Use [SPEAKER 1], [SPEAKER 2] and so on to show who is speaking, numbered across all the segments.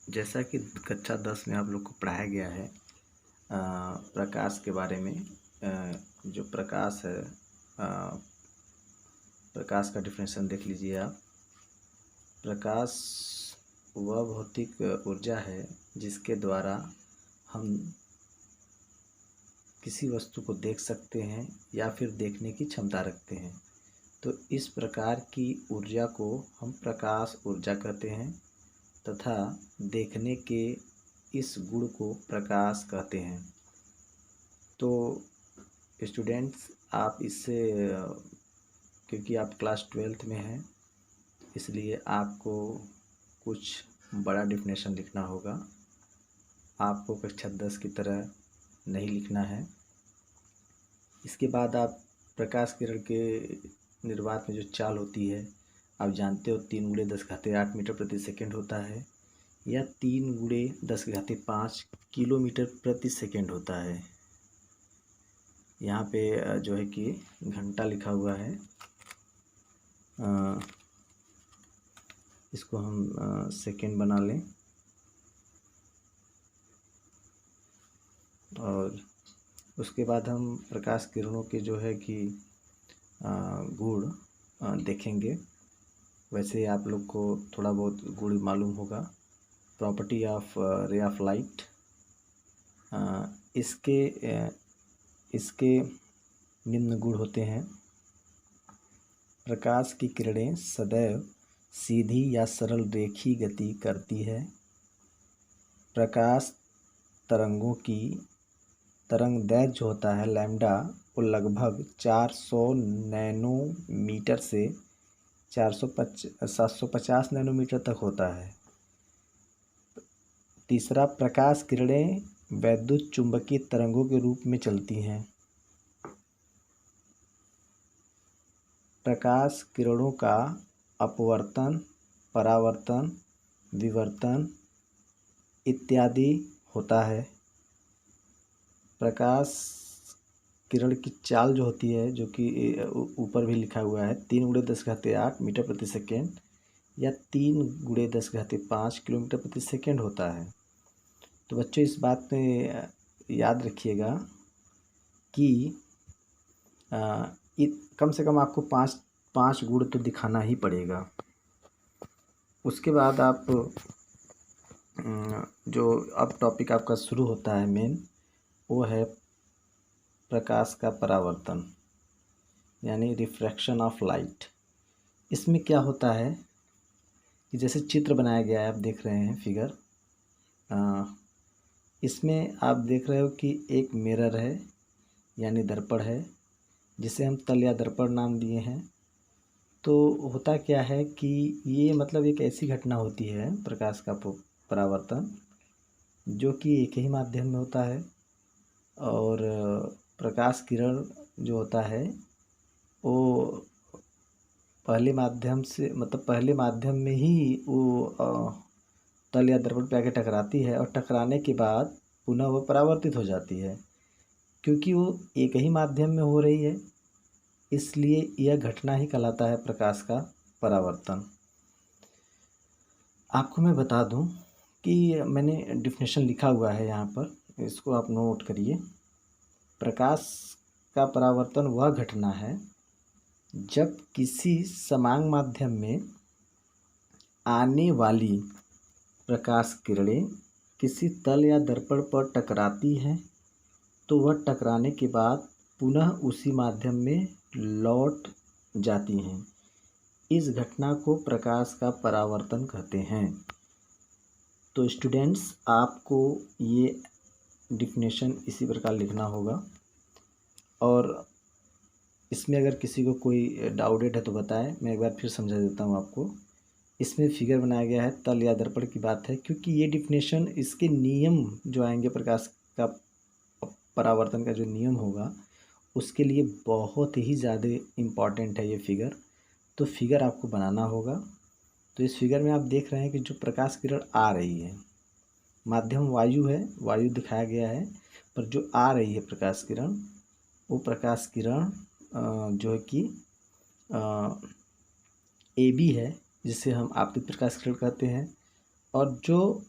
[SPEAKER 1] जैसा कि कक्षा 10 में आप लोग को पढ़ाया गया है प्रकाश के बारे में। जो प्रकाश है, प्रकाश का डिफिनेशन देख लीजिए आप। प्रकाश वह भौतिक ऊर्जा है जिसके द्वारा हम किसी वस्तु को देख सकते हैं या फिर देखने की क्षमता रखते हैं। तो इस प्रकार की ऊर्जा को हम प्रकाश ऊर्जा कहते हैं तथा देखने के इस गुण को प्रकाश कहते हैं। तो स्टूडेंट्स, आप इससे क्योंकि आप क्लास 12th में हैं, इसलिए आपको कुछ बड़ा डिफिनेशन लिखना होगा। आपको कक्षा 10 की तरह नहीं लिखना है। इसके बाद आप प्रकाश किरण के निर्वात में जो चाल होती है, आप जानते हो 3 × 10⁸ मीटर प्रति सेकेंड होता है या 3 × 10⁵ किलोमीटर प्रति सेकेंड होता है। यहाँ पे जो है कि घंटा लिखा हुआ है, इसको हम सेकेंड बना लें और उसके बाद हम प्रकाश किरणों के जो है कि गुण देखेंगे। वैसे आप लोग को थोड़ा बहुत गुण मालूम होगा। Property of ray of light, इसके निम्न गुण होते हैं। प्रकाश की किरणें सदैव सीधी या सरल रेखीय गति करती है। प्रकाश तरंगों की तरंग दैर्घ्य जो होता है लैम्डा, वो लगभग 400 नैनोमीटर से 750 नैनोमीटर तक होता है। तीसरा, प्रकाश किरणें वैद्युत चुंबकीय तरंगों के रूप में चलती हैं। प्रकाश किरणों का अपवर्तन, परावर्तन, विवर्तन इत्यादि होता है। प्रकाश किरण की चाल जो होती है, जो कि ऊपर भी लिखा हुआ है, 3 × 10⁸ मीटर प्रति सेकेंड या 3 × 10⁵ किलोमीटर प्रति सेकेंड होता है। तो बच्चों, इस बात में याद रखिएगा कि कम से कम आपको पाँच गुण तो दिखाना ही पड़ेगा। उसके बाद आप जो अब टॉपिक आपका शुरू होता है मेन, वो है प्रकाश का परावर्तन यानी रिफ्रैक्शन ऑफ लाइट। इसमें क्या होता है कि जैसे चित्र बनाया गया है, आप देख रहे हैं फिगर, इसमें आप देख रहे हो कि एक मिरर है यानी दर्पण है, जिसे हम तल या दर्पण नाम दिए हैं। तो होता क्या है कि ये मतलब एक ऐसी घटना होती है प्रकाश का परावर्तन, जो कि एक ही माध्यम में होता है। और प्रकाश किरण जो होता है वो पहले माध्यम में ही वो तल या दर्पण पे आके टकराती है और टकराने के बाद पुनः वो परावर्तित हो जाती है। क्योंकि वो एक ही माध्यम में हो रही है, इसलिए यह घटना ही कहलाता है प्रकाश का परावर्तन। आपको मैं बता दूं कि मैंने डिफिनेशन लिखा हुआ है यहाँ पर, इसको आप नोट करिए। प्रकाश का परावर्तन वह घटना है जब किसी समान माध्यम में आने वाली प्रकाश किरणें किसी तल या दर्पण पर टकराती हैं, तो वह टकराने के बाद पुनः उसी माध्यम में लौट जाती हैं। इस घटना को प्रकाश का परावर्तन कहते हैं। तो स्टूडेंट्स, आपको ये डिफिनेशन इसी प्रकार लिखना होगा। और इसमें अगर किसी को कोई डाउटेड है तो बताएं, मैं एक बार फिर समझा देता हूँ आपको। इसमें फिगर बनाया गया है, तल या दर्पण की बात है, क्योंकि ये डिफिनेशन, इसके नियम जो आएंगे, प्रकाश का परावर्तन का जो नियम होगा, उसके लिए बहुत ही ज़्यादा इम्पॉर्टेंट है ये फिगर। तो फिगर आपको बनाना होगा। तो इस फिगर में आप देख रहे हैं कि जो प्रकाश किरण आ रही है, माध्यम वायु है, वायु दिखाया गया है, पर जो आ रही है प्रकाश किरण, वो प्रकाश किरण जो है कि AB है, जिसे हम आपतित प्रकाश किरण कहते हैं। और जो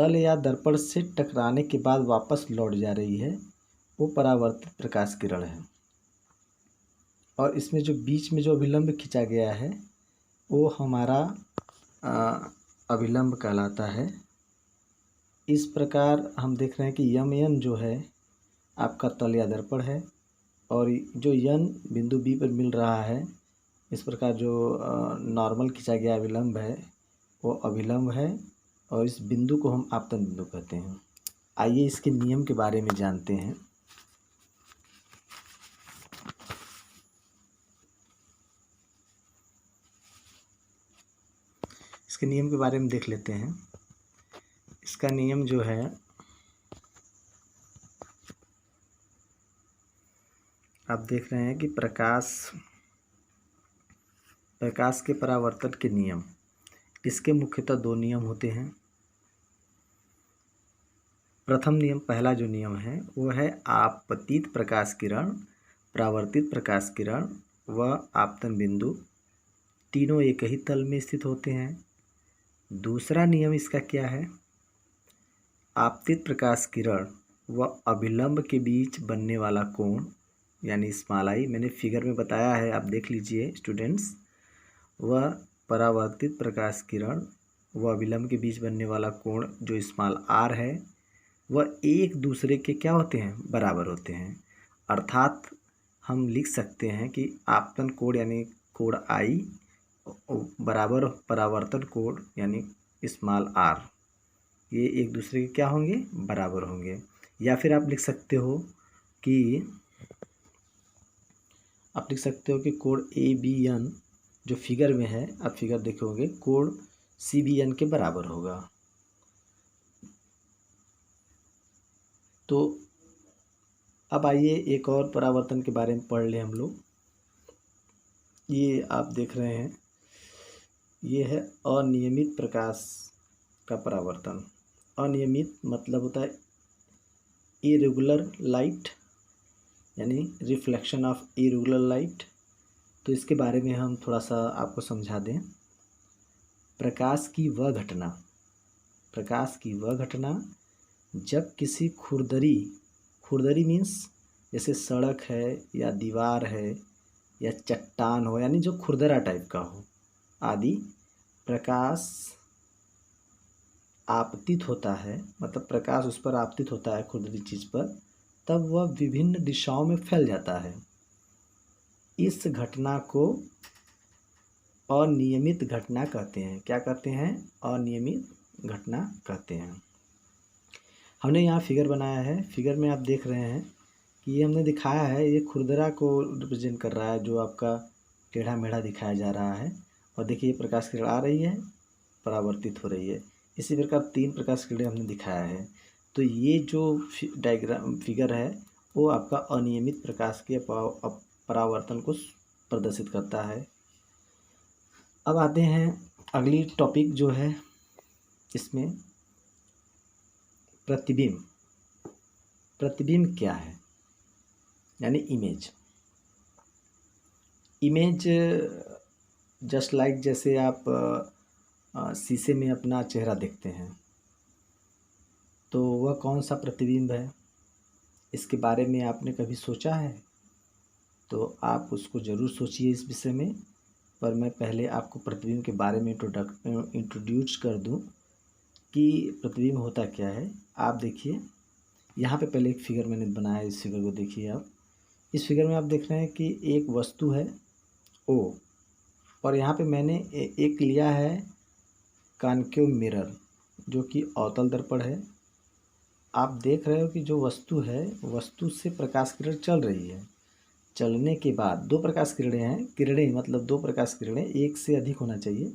[SPEAKER 1] तल या दर्पण से टकराने के बाद वापस लौट जा रही है वो परावर्तित प्रकाश किरण है। और इसमें जो बीच में जो अभिलंब खींचा गया है वो हमारा अभिलंब कहलाता है। इस प्रकार हम देख रहे हैं कि यम एन जो है आपका तल या दर्पण है और जो यन बिंदु बी पर मिल रहा है, इस प्रकार जो नॉर्मल खींचा गया अभिलंब है वो अभिलंब है और इस बिंदु को हम आपतन बिंदु कहते हैं। आइए इसके नियम के बारे में जानते हैं। इसके नियम के बारे में देख लेते हैं। इसका नियम जो है आप देख रहे हैं कि प्रकाश के परावर्तन के नियम, इसके मुख्यतः दो नियम होते हैं। प्रथम नियम, पहला जो नियम है वो है आपतित प्रकाश किरण, परावर्तित प्रकाश किरण व आपतन बिंदु तीनों एक ही तल में स्थित होते हैं। दूसरा नियम इसका क्या है, आपतित प्रकाश किरण व अभिलंब के बीच बनने वाला कोण यानी स्मॉल आई, मैंने फिगर में बताया है, आप देख लीजिए स्टूडेंट्स। वह परावर्तित प्रकाश किरण व अभिलंब के बीच बनने वाला कोण जो स्मॉल आर है वह एक दूसरे के क्या होते हैं, बराबर होते हैं। अर्थात हम लिख सकते हैं कि आपतन कोण यानी कोण आई बराबर परावर्तन कोण यानी स्मॉल आर, ये एक दूसरे के क्या होंगे, बराबर होंगे। या फिर आप लिख सकते हो कि कोण ए बी एन जो फिगर में है, आप फिगर देखोगे, कोण सी बी एन के बराबर होगा। तो अब आइए एक और परावर्तन के बारे में पढ़ लें हम लोग। ये आप देख रहे हैं, ये है अनियमित प्रकाश का परावर्तन। अनियमित मतलब होता है इरेगुलर लाइट यानी रिफ्लेक्शन ऑफ इरेगुलर लाइट। तो इसके बारे में हम थोड़ा सा आपको समझा दें। प्रकाश की वह घटना जब किसी खुरदरी मीन्स जैसे सड़क है या दीवार है या चट्टान हो, यानी जो खुरदरा टाइप का हो आदि, प्रकाश आपतित होता है, मतलब प्रकाश उस पर आपतित होता है खुरदरी चीज़ पर, तब वह विभिन्न दिशाओं में फैल जाता है। इस घटना को अनियमित घटना कहते हैं। क्या कहते हैं, अनियमित घटना कहते हैं। हमने यहाँ फिगर बनाया है, फिगर में आप देख रहे हैं कि ये हमने दिखाया है, ये खुरदरा को रिप्रेजेंट कर रहा है जो आपका टेढ़ा मेढ़ा दिखाया जा रहा है। और देखिए ये प्रकाश किरण आ रही है, परावर्तित हो रही है। इसी प्रकार 3 प्रकाश किरणें हमने दिखाया है। तो ये जो डायग्राम फिगर है वो आपका अनियमित प्रकाश के परावर्तन को प्रदर्शित करता है। अब आते हैं अगली टॉपिक जो है इसमें प्रतिबिंब क्या है, यानी इमेज जस्ट लाइक जैसे आप शीशे में अपना चेहरा देखते हैं, तो वह कौन सा प्रतिबिंब है, इसके बारे में आपने कभी सोचा है? तो आप उसको ज़रूर सोचिए इस विषय में। पर मैं पहले आपको प्रतिबिंब के बारे में इंट्रोड्यूस कर दूं कि प्रतिबिंब होता क्या है। आप देखिए यहाँ पे पहले एक फिगर मैंने बनाया, इस फिगर को देखिए आप। इस फिगर में आप देख रहे हैं कि एक वस्तु है ओ, और यहाँ पे मैंने एक लिया है कॉन्केव मिरर जो कि अवतल दर्पण है। आप देख रहे हो कि जो वस्तु है, वस्तु से प्रकाश किरण चल रही है। चलने के बाद 2 प्रकाश किरणें हैं, किरणें मतलब 2 प्रकाश किरणें, एक से अधिक होना चाहिए।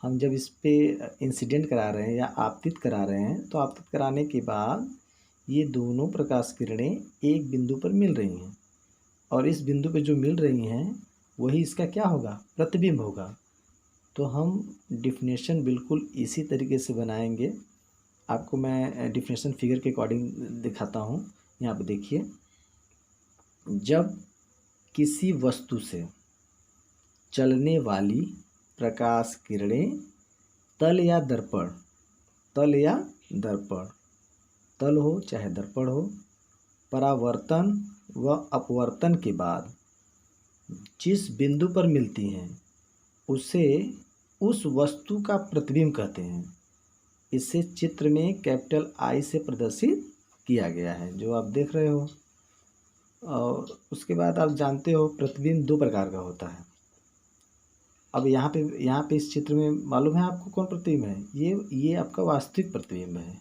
[SPEAKER 1] हम जब इस पे इंसिडेंट करा रहे हैं या आपतित करा रहे हैं, तो आपतित कराने के बाद ये दोनों प्रकाश किरणें एक बिंदु पर मिल रही हैं, और इस बिंदु पे जो मिल रही हैं वही इसका क्या होगा, प्रतिबिंब होगा। तो हम डिफिनेशन बिल्कुल इसी तरीके से बनाएंगे। आपको मैं डिफिनेशन फिगर के अकॉर्डिंग दिखाता हूँ। यहाँ पे देखिए, जब किसी वस्तु से चलने वाली प्रकाश किरणें तल या दर्पण तल या दर्पण, तल हो चाहे दर्पण हो, परावर्तन व अपवर्तन के बाद जिस बिंदु पर मिलती हैं उसे उस वस्तु का प्रतिबिंब कहते हैं। इसे चित्र में कैपिटल आई से प्रदर्शित किया गया है, जो आप देख रहे हो। और उसके बाद आप जानते हो प्रतिबिंब दो प्रकार का होता है। अब यहाँ पे इस चित्र में मालूम है आपको कौन प्रतिबिंब है? ये आपका वास्तविक प्रतिबिंब है,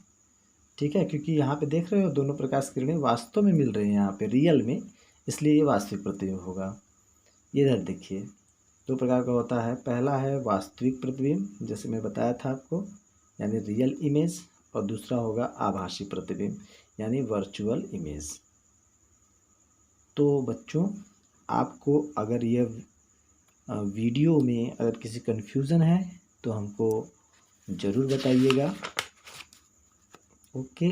[SPEAKER 1] ठीक है, क्योंकि यहाँ पे देख रहे हो दोनों प्रकाश किरणें वास्तव में मिल रही हैं यहाँ पे रियल में, इसलिए ये वास्तविक प्रतिबिंब होगा। इधर देखिए, दो प्रकार का होता है। पहला है वास्तविक प्रतिबिंब, जैसे मैं बताया था आपको, यानी रियल इमेज, और दूसरा होगा आभासी प्रतिबिंब यानी वर्चुअल इमेज। तो बच्चों, आपको अगर यह वीडियो में अगर किसी कन्फ्यूज़न है तो हमको ज़रूर बताइएगा। ओके।